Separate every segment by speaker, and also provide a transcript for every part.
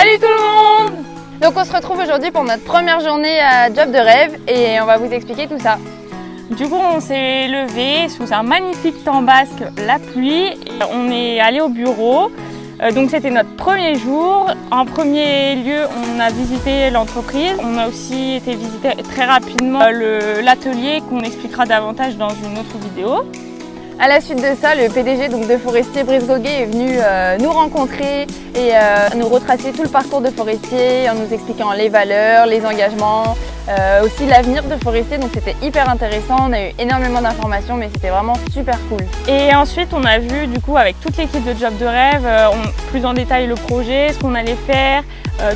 Speaker 1: Salut tout le monde! Donc on se retrouve aujourd'hui pour notre première journée à Job de rêve et on va vous expliquer tout ça.
Speaker 2: Du coup on s'est levé sous un magnifique temps basque, la pluie, et on est allé au bureau. Donc c'était notre premier jour. En premier lieu on a visité l'entreprise. On a aussi été visiter très rapidement l'atelier qu'on expliquera davantage dans une autre vidéo.
Speaker 1: À la suite de ça, le PDG donc, de Forestier, Brice Goguet, est venu nous rencontrer et nous retracer tout le parcours de Forestier en nous expliquant les valeurs, les engagements, aussi l'avenir de Forestier. Donc c'était hyper intéressant, on a eu énormément d'informations mais c'était vraiment super cool.
Speaker 2: Et ensuite on a vu du coup avec toute l'équipe de Job de rêve, plus en détail le projet, ce qu'on allait faire,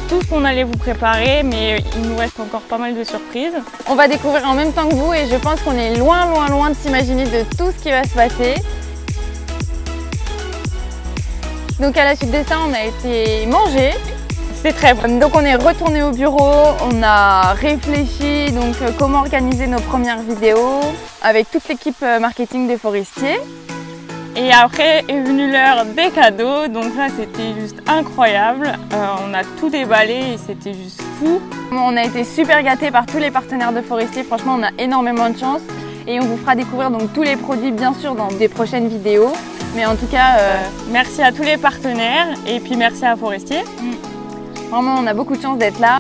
Speaker 2: tout ce qu'on allait vous préparer, mais il nous reste encore pas mal de surprises.
Speaker 1: On va découvrir en même temps que vous et je pense qu'on est loin de s'imaginer de tout ce qui va se passer. Donc à la suite de ça, on a été manger.
Speaker 2: C'est très bon.
Speaker 1: Donc on est retourné au bureau, on a réfléchi donc comment organiser nos premières vidéos avec toute l'équipe marketing des Forestiers.
Speaker 2: Et après est venue l'heure des cadeaux, donc là c'était juste incroyable. On a tout déballé et c'était juste fou.
Speaker 1: On a été super gâtés par tous les partenaires de Forestier, franchement on a énormément de chance. Et on vous fera découvrir donc tous les produits bien sûr dans des prochaines vidéos. Mais en tout cas,
Speaker 2: merci à tous les partenaires et puis merci à Forestier.
Speaker 1: Vraiment on a beaucoup de chance d'être là.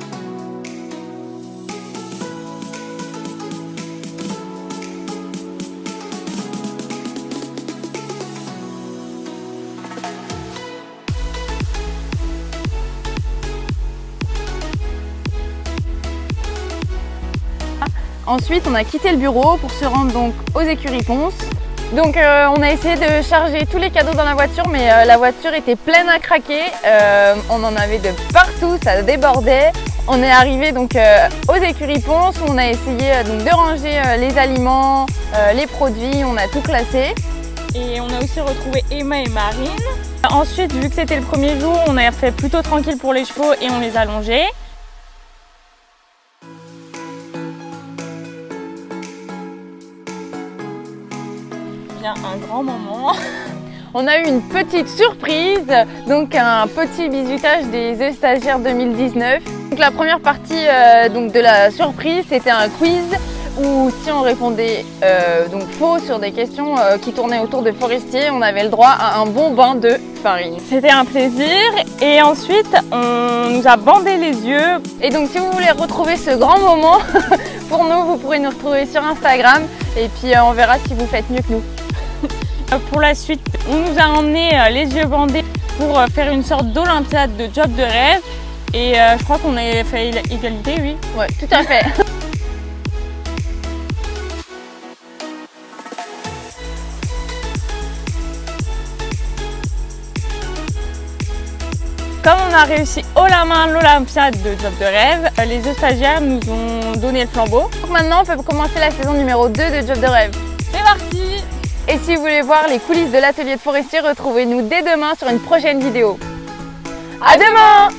Speaker 1: Ensuite, on a quitté le bureau pour se rendre donc aux écuries Ponce. Donc on a essayé de charger tous les cadeaux dans la voiture, mais la voiture était pleine à craquer. On en avait de partout, ça débordait. On est arrivé donc aux écuries Ponce où on a essayé donc, de ranger les aliments, les produits, on a tout classé.
Speaker 2: Et on a aussi retrouvé Emma et Marine. Ensuite, vu que c'était le premier jour, on a fait plutôt tranquille pour les chevaux et on les a longés. Un grand moment.
Speaker 1: On a eu une petite surprise, donc un petit bisutage des œufs stagiaires 2019. Donc la première partie donc de la surprise, c'était un quiz où si on répondait donc faux sur des questions qui tournaient autour de Forestier, on avait le droit à un bon bain de farine.
Speaker 2: C'était un plaisir et ensuite on nous a bandé les yeux.
Speaker 1: Et donc si vous voulez retrouver ce grand moment, pour nous, vous pourrez nous retrouver sur Instagram et puis on verra si vous faites mieux que nous.
Speaker 2: Pour la suite, on nous a emmené les yeux bandés pour faire une sorte d'olympiade de Job de rêve. Et je crois qu'on a fait égalité, oui.
Speaker 1: Ouais, tout à fait.
Speaker 2: Comme on a réussi haut la main l'olympiade de Job de rêve, les œufs stagiaires nous ont donné le flambeau.
Speaker 1: Donc maintenant, on peut commencer la saison numéro 2 de Job de rêve.
Speaker 2: C'est parti!
Speaker 1: Et si vous voulez voir les coulisses de l'atelier de Forestier, retrouvez-nous dès demain sur une prochaine vidéo. À demain!